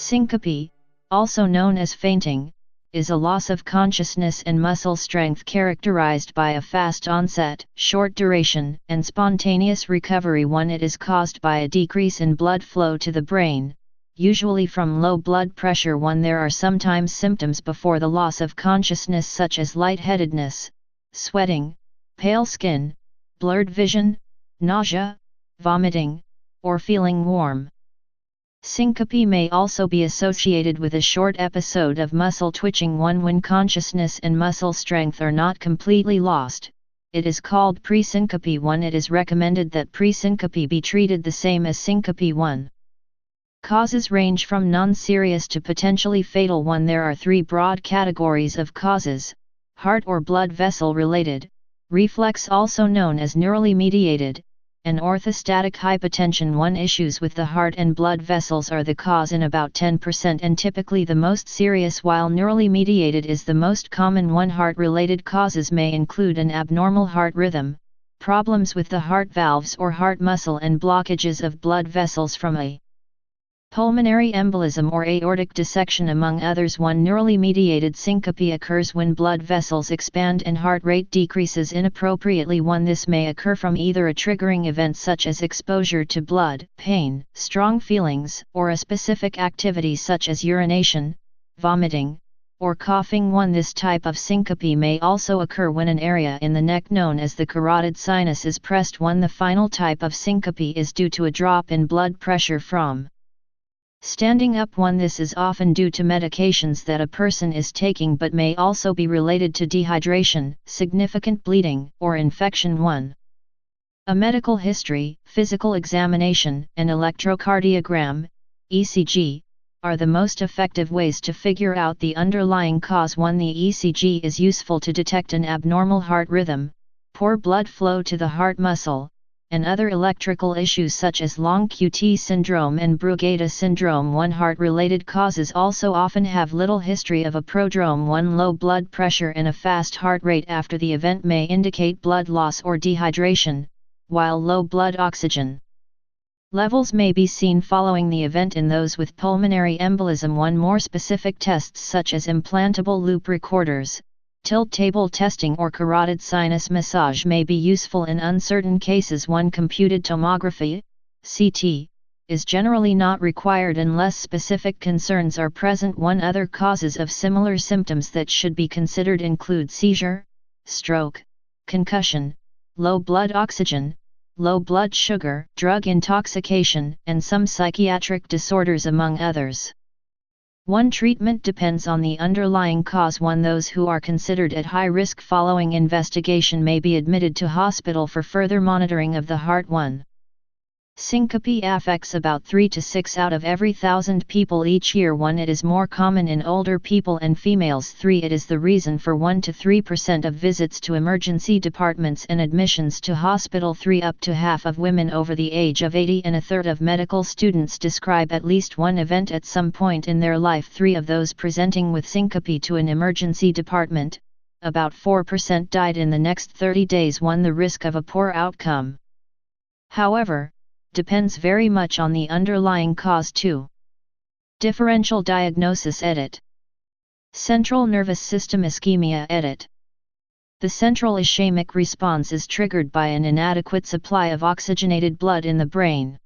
Syncope, also known as fainting, is a loss of consciousness and muscle strength characterized by a fast onset, short duration, and spontaneous recovery. It is caused by a decrease in blood flow to the brain, usually from low blood pressure. There are sometimes symptoms before the loss of consciousness such as lightheadedness, sweating, pale skin, blurred vision, nausea, vomiting, or feeling warm. Syncope may also be associated with a short episode of muscle twitching. When consciousness and muscle strength are not completely lost, it is called pre-syncope. It is recommended that pre-syncope be treated the same as syncope. Causes range from non-serious to potentially fatal. There are three broad categories of causes: heart or blood vessel related, reflex also known as Neroli mediated, and orthostatic hypotension. Issues with the heart and blood vessels are the cause in about 10% and typically the most serious, while Neroli mediated is the most common. Heart-related causes may include an abnormal heart rhythm, problems with the heart valves or heart muscle, and blockages of blood vessels from a pulmonary embolism or aortic dissection, among others. Neroli mediated syncope occurs when blood vessels expand and heart rate decreases inappropriately. This may occur from either a triggering event such as exposure to blood, pain, strong feelings, or a specific activity such as urination, vomiting, or coughing. This type of syncope may also occur when an area in the neck known as the carotid sinus is pressed. The final type of syncope is due to a drop in blood pressure from standing up. This is often due to medications that a person is taking but may also be related to dehydration, significant bleeding, or infection. A medical history, physical examination, and electrocardiogram, ECG, are the most effective ways to figure out the underlying cause. The ECG is useful to detect an abnormal heart rhythm, poor blood flow to the heart muscle, and other electrical issues such as long QT syndrome and Brugada syndrome. Heart-related causes also often have little history of a prodrome. Low blood pressure and a fast heart rate after the event may indicate blood loss or dehydration, while low blood oxygen levels may be seen following the event in those with pulmonary embolism. More specific tests such as implantable loop recorders, tilt table testing, or carotid sinus massage may be useful in uncertain cases. Computed tomography, CT, is generally not required unless specific concerns are present. Other causes of similar symptoms that should be considered include seizure, stroke, concussion, low blood oxygen, low blood sugar, drug intoxication, and some psychiatric disorders, among others. Treatment depends on the underlying cause. Those who are considered at high risk following investigation may be admitted to hospital for further monitoring of the heart. Syncope affects about 3 to 6 out of every 1,000 people each year. It is more common in older people and females. It is the reason for 1 to 3% of visits to emergency departments and admissions to hospital. Up to half of women over the age of 80 and a third of medical students describe at least one event at some point in their life. 3 of those presenting with syncope to an emergency department, about 4% died in the next 30 days. The risk of a poor outcome, however, depends very much on the underlying cause too. Differential Diagnosis edit. Central Nervous System Ischemia edit. The central ischemic response is triggered by an inadequate supply of oxygenated blood in the brain.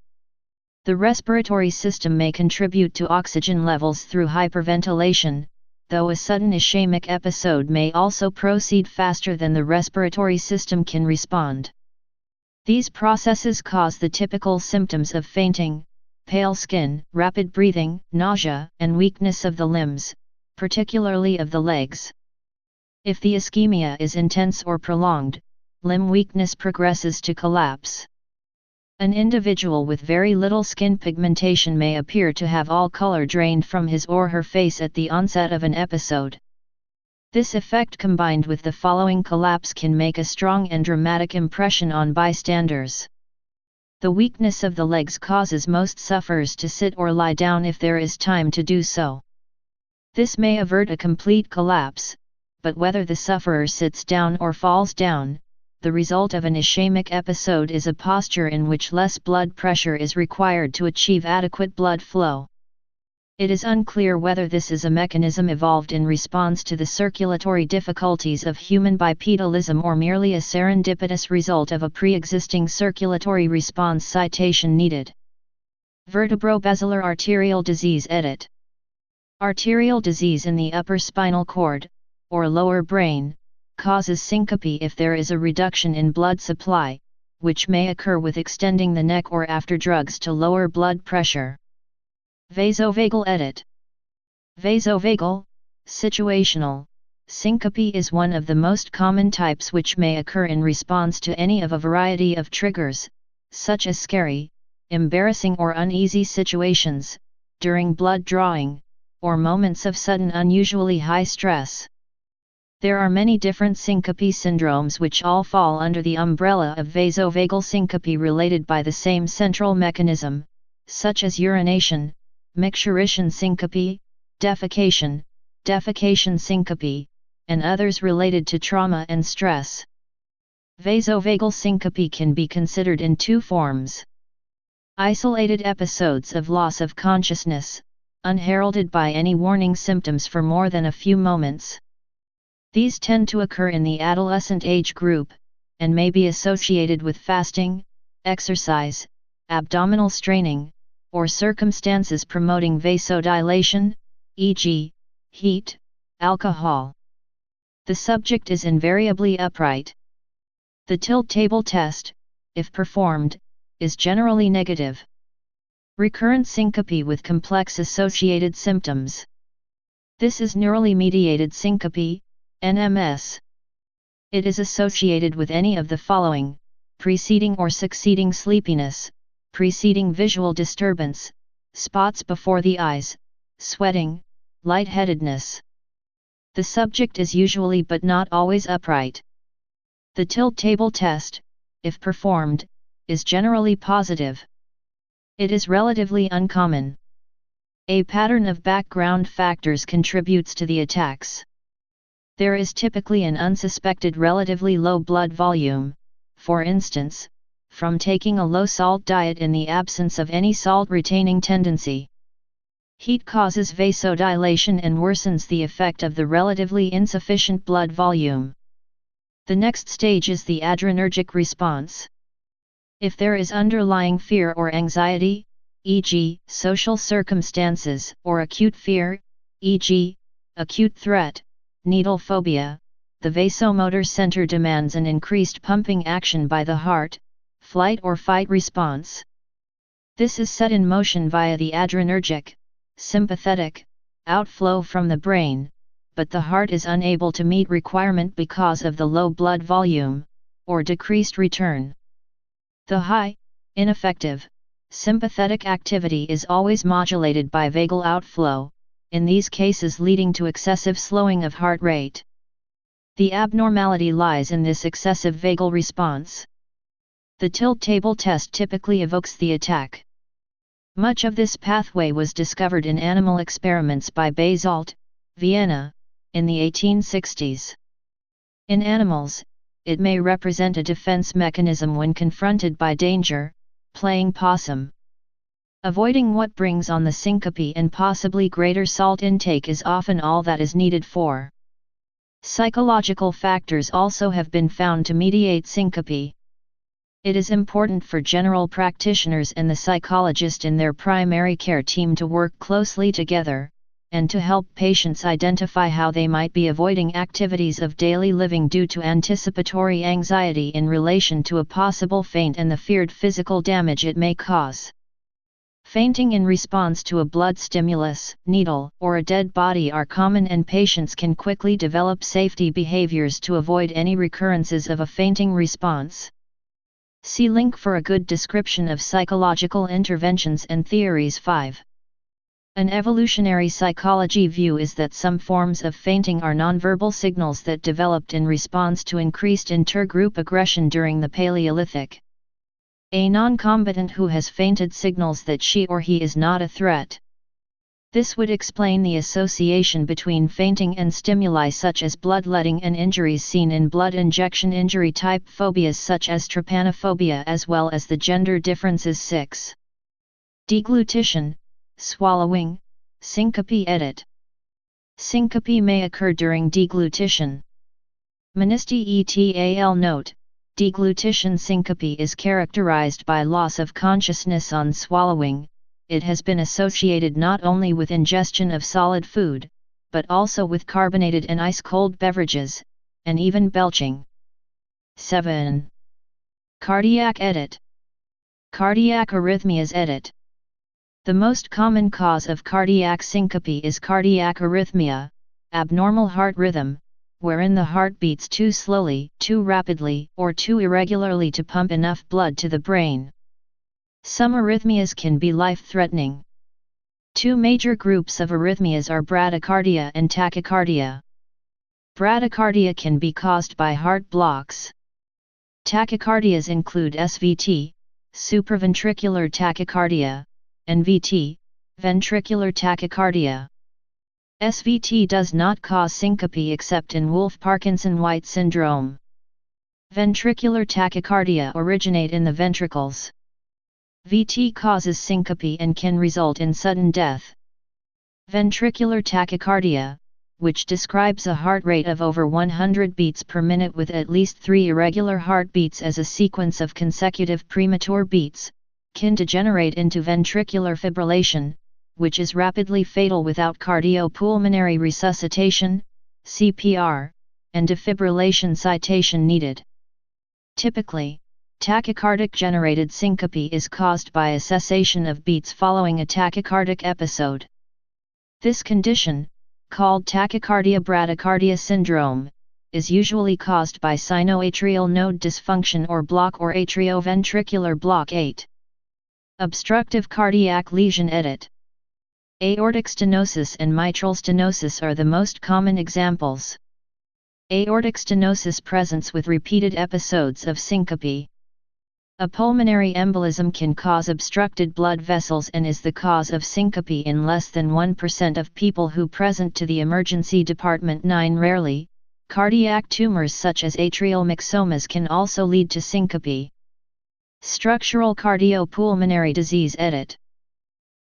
The respiratory system may contribute to oxygen levels through hyperventilation, though a sudden ischemic episode may also proceed faster than the respiratory system can respond. These processes cause the typical symptoms of fainting, pale skin, rapid breathing, nausea, and weakness of the limbs, particularly of the legs. If the ischemia is intense or prolonged, limb weakness progresses to collapse. An individual with very little skin pigmentation may appear to have all color drained from his or her face at the onset of an episode. This effect combined with the following collapse can make a strong and dramatic impression on bystanders. The weakness of the legs causes most sufferers to sit or lie down if there is time to do so. This may avert a complete collapse, but whether the sufferer sits down or falls down, the result of an ischemic episode is a posture in which less blood pressure is required to achieve adequate blood flow. It is unclear whether this is a mechanism evolved in response to the circulatory difficulties of human bipedalism or merely a serendipitous result of a pre-existing circulatory response. Citation needed. Vertebrobasilar arterial disease. Edit. Arterial disease in the upper spinal cord, or lower brain, causes syncope if there is a reduction in blood supply, which may occur with extending the neck or after drugs to lower blood pressure. Vasovagal. Edit. Vasovagal, situational, syncope is one of the most common types which may occur in response to any of a variety of triggers, such as scary, embarrassing or uneasy situations, during blood drawing, or moments of sudden unusually high stress. There are many different syncope syndromes which all fall under the umbrella of vasovagal syncope related by the same central mechanism, such as urination, micturition syncope, defecation syncope, and others related to trauma and stress. Vasovagal syncope can be considered in two forms. Isolated episodes of loss of consciousness, unheralded by any warning symptoms for more than a few moments. These tend to occur in the adolescent age group, and may be associated with fasting, exercise, abdominal straining, or circumstances promoting vasodilation, e.g., heat, alcohol. The subject is invariably upright. The tilt table test, if performed, is generally negative. Recurrent syncope with complex associated symptoms. This is Neroli mediated syncope, NMS. It is associated with any of the following: preceding or succeeding sleepiness, preceding visual disturbance, spots before the eyes, sweating, lightheadedness. The subject is usually but not always upright. The tilt table test, if performed, is generally positive. It is relatively uncommon. A pattern of background factors contributes to the attacks. There is typically an unsuspected relatively low blood volume, for instance, from taking a low-salt diet in the absence of any salt-retaining tendency. Heat causes vasodilation and worsens the effect of the relatively insufficient blood volume. The next stage is the adrenergic response. If there is underlying fear or anxiety, e.g., social circumstances, or acute fear, e.g., acute threat, needle phobia, the vasomotor center demands an increased pumping action by the heart, flight or fight response. This is set in motion via the adrenergic, sympathetic, outflow from the brain, but the heart is unable to meet requirement because of the low blood volume, or decreased return. The high, ineffective, sympathetic activity is always modulated by vagal outflow, in these cases leading to excessive slowing of heart rate. The abnormality lies in this excessive vagal response. The tilt table test typically evokes the attack. Much of this pathway was discovered in animal experiments by Basolt, Vienna, in the 1860s. In animals, it may represent a defense mechanism when confronted by danger, playing possum. Avoiding what brings on the syncope and possibly greater salt intake is often all that is needed for. Psychological factors also have been found to mediate syncope. It is important for general practitioners and the psychologist in their primary care team to work closely together, and to help patients identify how they might be avoiding activities of daily living due to anticipatory anxiety in relation to a possible faint and the feared physical damage it may cause. Fainting in response to a blood stimulus, needle, or a dead body are common, and patients can quickly develop safety behaviors to avoid any recurrences of a fainting response. See link for a good description of psychological interventions and theories. 5. An evolutionary psychology view is that some forms of fainting are nonverbal signals that developed in response to increased intergroup aggression during the Paleolithic. A non-combatant who has fainted signals that she or he is not a threat. This would explain the association between fainting and stimuli such as bloodletting and injuries seen in blood injection injury type phobias such as trypanophobia, as well as the gender differences. 6. Deglutition, swallowing, Syncope edit. Syncope may occur during deglutition. Ministy etal note, deglutition syncope is characterized by loss of consciousness on swallowing. It has been associated not only with ingestion of solid food, but also with carbonated and ice-cold beverages, and even belching. 7. Cardiac edit. Cardiac arrhythmias edit. The most common cause of cardiac syncope is cardiac arrhythmia, abnormal heart rhythm, wherein the heart beats too slowly, too rapidly, or too irregularly to pump enough blood to the brain. Some arrhythmias can be life-threatening. Two major groups of arrhythmias are bradycardia and tachycardia. Bradycardia can be caused by heart blocks. Tachycardias include SVT, supraventricular tachycardia, and VT, ventricular tachycardia. SVT does not cause syncope except in Wolff-Parkinson-White syndrome. Ventricular tachycardia originate in the ventricles. VT causes syncope and can result in sudden death. Ventricular tachycardia, which describes a heart rate of over 100 beats per minute with at least 3 irregular heartbeats as a sequence of consecutive premature beats, can degenerate into ventricular fibrillation, which is rapidly fatal without cardiopulmonary resuscitation, CPR, and defibrillation citation needed. Typically, tachycardic-generated syncope is caused by a cessation of beats following a tachycardic episode. This condition, called tachycardia-bradycardia syndrome, is usually caused by sinoatrial node dysfunction or block or atrioventricular block 8. Obstructive cardiac lesion edit. Aortic stenosis and mitral stenosis are the most common examples. Aortic stenosis presents with repeated episodes of syncope. A pulmonary embolism can cause obstructed blood vessels and is the cause of syncope in less than 1% of people who present to the emergency department. 9. Rarely, cardiac tumors such as atrial myxomas can also lead to syncope. Structural cardiopulmonary disease edit.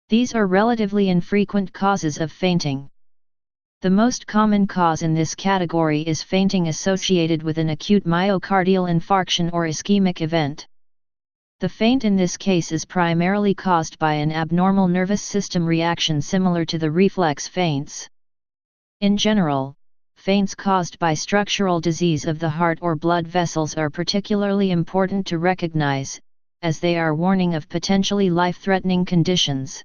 These are relatively infrequent causes of fainting. The most common cause in this category is fainting associated with an acute myocardial infarction or ischemic event. The faint in this case is primarily caused by an abnormal nervous system reaction similar to the reflex faints. In general, faints caused by structural disease of the heart or blood vessels are particularly important to recognize, as they are warning of potentially life-threatening conditions.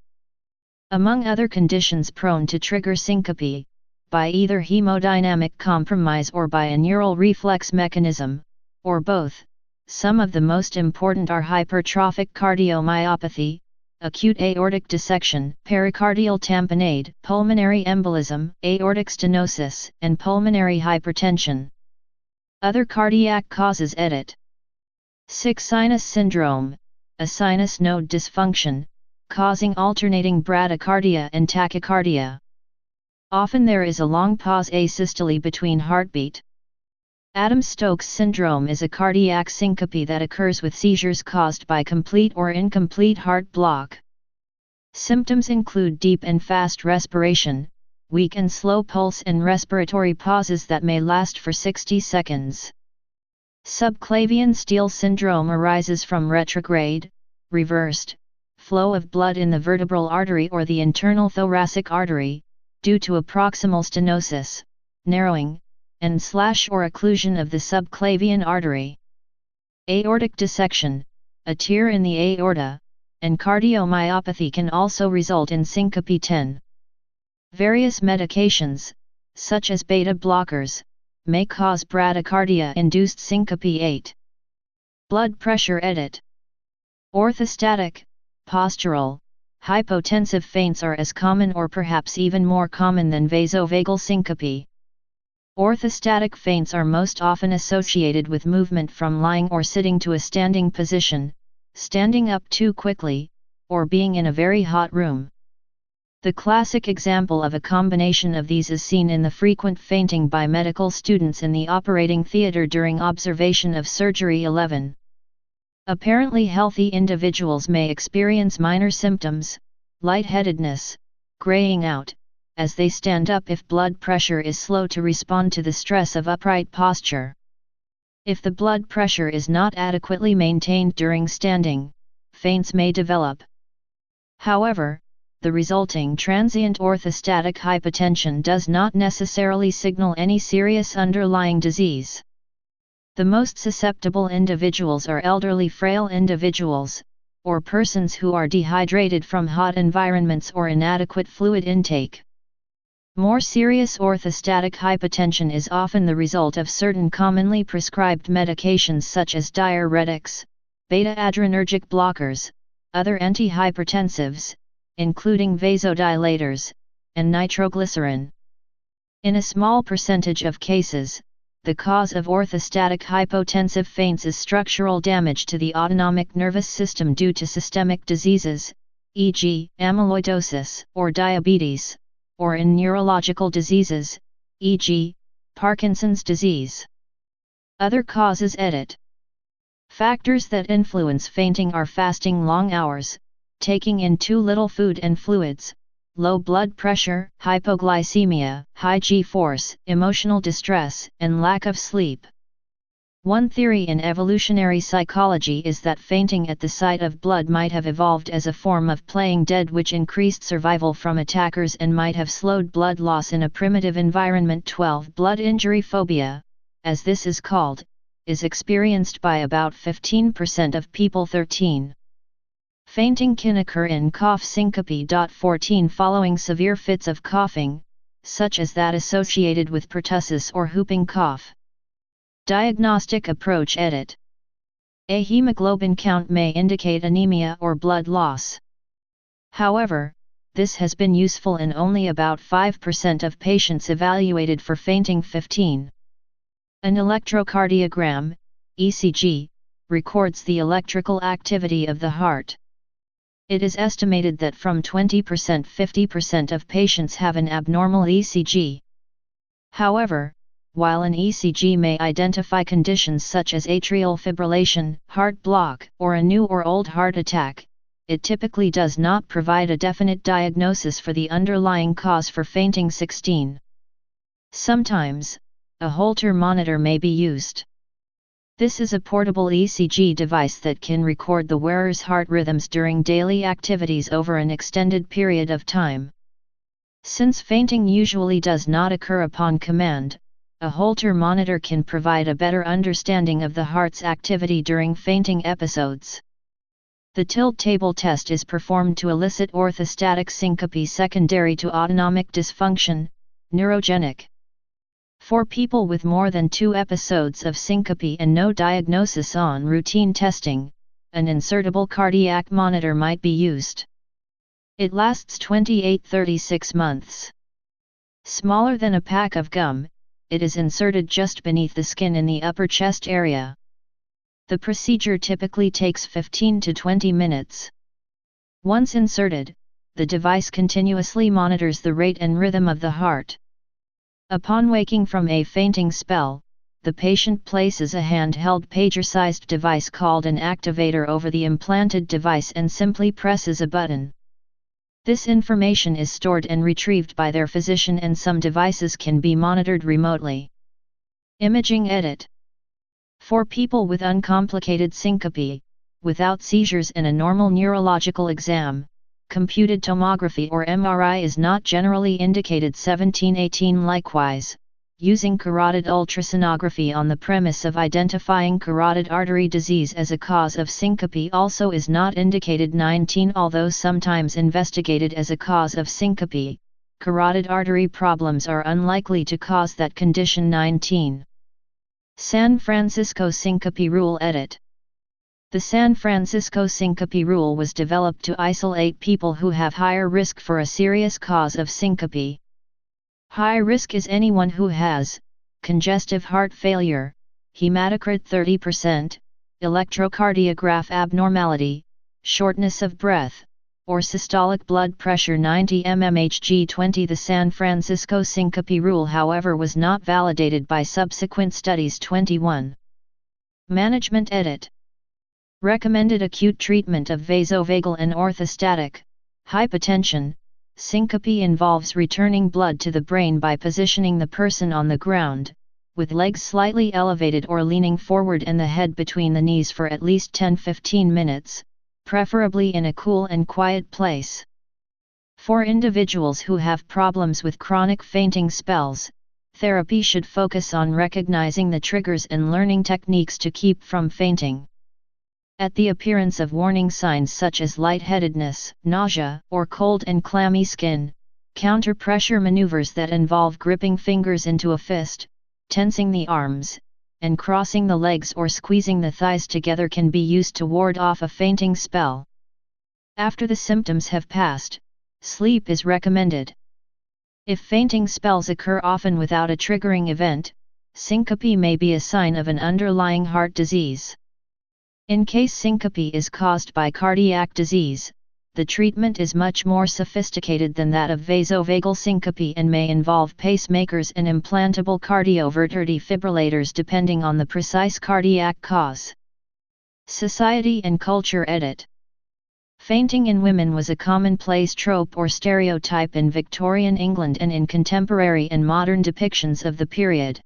Among other conditions prone to trigger syncope, by either hemodynamic compromise or by a neural reflex mechanism, or both, some of the most important are hypertrophic cardiomyopathy, acute aortic dissection, pericardial tamponade, pulmonary embolism, aortic stenosis, and pulmonary hypertension. Other cardiac causes edit. 6. Sinus syndrome, a sinus node dysfunction, causing alternating bradycardia and tachycardia. Often there is a long pause asystole between heartbeat. Adams-Stokes syndrome is a cardiac syncope that occurs with seizures caused by complete or incomplete heart block. Symptoms include deep and fast respiration, weak and slow pulse, and respiratory pauses that may last for 60 seconds. Subclavian steal syndrome arises from retrograde, reversed, flow of blood in the vertebral artery or the internal thoracic artery, due to a proximal stenosis, narrowing, and/or occlusion of the subclavian artery. Aortic dissection, a tear in the aorta, and cardiomyopathy can also result in syncope. 10. Various medications, such as beta blockers, may cause bradycardia-induced syncope. 8. Blood pressure edit. Orthostatic, postural, hypotensive faints are as common or perhaps even more common than vasovagal syncope. Orthostatic faints are most often associated with movement from lying or sitting to a standing position, standing up too quickly, or being in a very hot room. The classic example of a combination of these is seen in the frequent fainting by medical students in the operating theater during observation of surgery. 11. Apparently healthy individuals may experience minor symptoms, lightheadedness, graying out, as they stand up if blood pressure is slow to respond to the stress of upright posture. If the blood pressure is not adequately maintained during standing, faints may develop. However, the resulting transient orthostatic hypotension does not necessarily signal any serious underlying disease. The most susceptible individuals are elderly frail individuals, or persons who are dehydrated from hot environments or inadequate fluid intake. More serious orthostatic hypotension is often the result of certain commonly prescribed medications such as diuretics, beta-adrenergic blockers, other antihypertensives, including vasodilators, and nitroglycerin. In a small percentage of cases, the cause of orthostatic hypotensive faints is structural damage to the autonomic nervous system due to systemic diseases, e.g., amyloidosis or diabetes, or in neurological diseases, e.g., Parkinson's disease. Other causes. Factors that influence fainting are fasting long hours, taking in too little food and fluids, low blood pressure, hypoglycemia, high G-force, emotional distress, and lack of sleep. One theory in evolutionary psychology is that fainting at the sight of blood might have evolved as a form of playing dead, which increased survival from attackers and might have slowed blood loss in a primitive environment. 12. Blood injury phobia, as this is called, is experienced by about 15% of people. 13. Fainting can occur in cough syncope. 14. Following severe fits of coughing, such as that associated with pertussis or whooping cough. Diagnostic approach. A hemoglobin count may indicate anemia or blood loss. However, this has been useful in only about 5% of patients evaluated for fainting. 15. An electrocardiogram, ECG, records the electrical activity of the heart. It is estimated that from 20–50% of patients have an abnormal ECG. However, while an ECG may identify conditions such as atrial fibrillation, heart block, or a new or old heart attack, it typically does not provide a definite diagnosis for the underlying cause for fainting. 16. Sometimes, a Holter monitor may be used. This is a portable ECG device that can record the wearer's heart rhythms during daily activities over an extended period of time. Since fainting usually does not occur upon command, a Holter monitor can provide a better understanding of the heart's activity during fainting episodes. The tilt table test is performed to elicit orthostatic syncope secondary to autonomic dysfunction, neurogenic. For people with more than 2 episodes of syncope and no diagnosis on routine testing, an insertable cardiac monitor might be used. It lasts 28–36 months. Smaller than a pack of gum, it is inserted just beneath the skin in the upper chest area. The procedure typically takes 15 to 20 minutes. Once inserted, the device continuously monitors the rate and rhythm of the heart. Upon waking from a fainting spell, the patient places a handheld pager-sized device called an activator over the implanted device and simply presses a button. This information is stored and retrieved by their physician, and some devices can be monitored remotely. Imaging. For people with uncomplicated syncope, without seizures and a normal neurological exam, computed tomography or MRI is not generally indicated. 17–18. Likewise, using carotid ultrasonography on the premise of identifying carotid artery disease as a cause of syncope also is not indicated. 19. Although sometimes investigated as a cause of syncope, carotid artery problems are unlikely to cause that condition. 19. San Francisco Syncope Rule. The San Francisco Syncope Rule was developed to isolate people who have higher risk for a serious cause of syncope. High risk is anyone who has congestive heart failure, hematocrit 30%, electrocardiograph abnormality, shortness of breath, or systolic blood pressure 90 mmHg. 20. The San Francisco Syncope Rule, however, was not validated by subsequent studies. 21. Management. Recommended acute treatment of vasovagal and orthostatic hypotension, Syncope involves returning blood to the brain by positioning the person on the ground, with legs slightly elevated or leaning forward and the head between the knees for at least 10-15 minutes, preferably in a cool and quiet place. For individuals who have problems with chronic fainting spells, therapy should focus on recognizing the triggers and learning techniques to keep from fainting. At the appearance of warning signs such as lightheadedness, nausea, or cold and clammy skin, counter-pressure maneuvers that involve gripping fingers into a fist, tensing the arms, and crossing the legs or squeezing the thighs together can be used to ward off a fainting spell. After the symptoms have passed, sleep is recommended. If fainting spells occur often without a triggering event, syncope may be a sign of an underlying heart disease. In case syncope is caused by cardiac disease, the treatment is much more sophisticated than that of vasovagal syncope and may involve pacemakers and implantable cardioverter defibrillators depending on the precise cardiac cause. Society and culture edit. Fainting in women was a commonplace trope or stereotype in Victorian England and in contemporary and modern depictions of the period.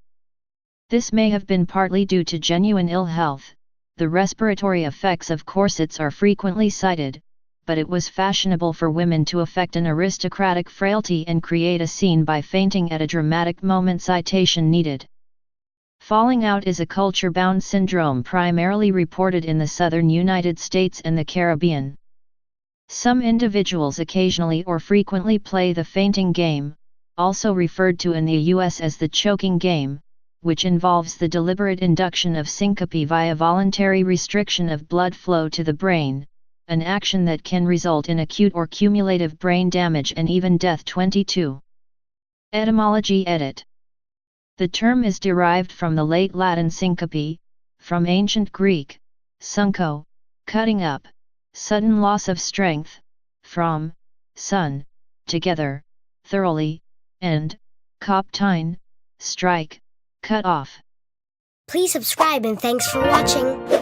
This may have been partly due to genuine ill health. The respiratory effects of corsets are frequently cited, but it was fashionable for women to affect an aristocratic frailty and create a scene by fainting at a dramatic moment. Citation needed. Falling out is a culture-bound syndrome primarily reported in the southern United States and the Caribbean. Some individuals occasionally or frequently play the fainting game, also referred to in the U.S. as the choking game, which involves the deliberate induction of syncope via voluntary restriction of blood flow to the brain, an action that can result in acute or cumulative brain damage and even death. 22. Etymology edit. The term is derived from the late Latin syncope, from ancient Greek, sunko, cutting up, sudden loss of strength, from, sun, together, thoroughly, and, koptine, strike, cut off. Please subscribe and thanks for watching.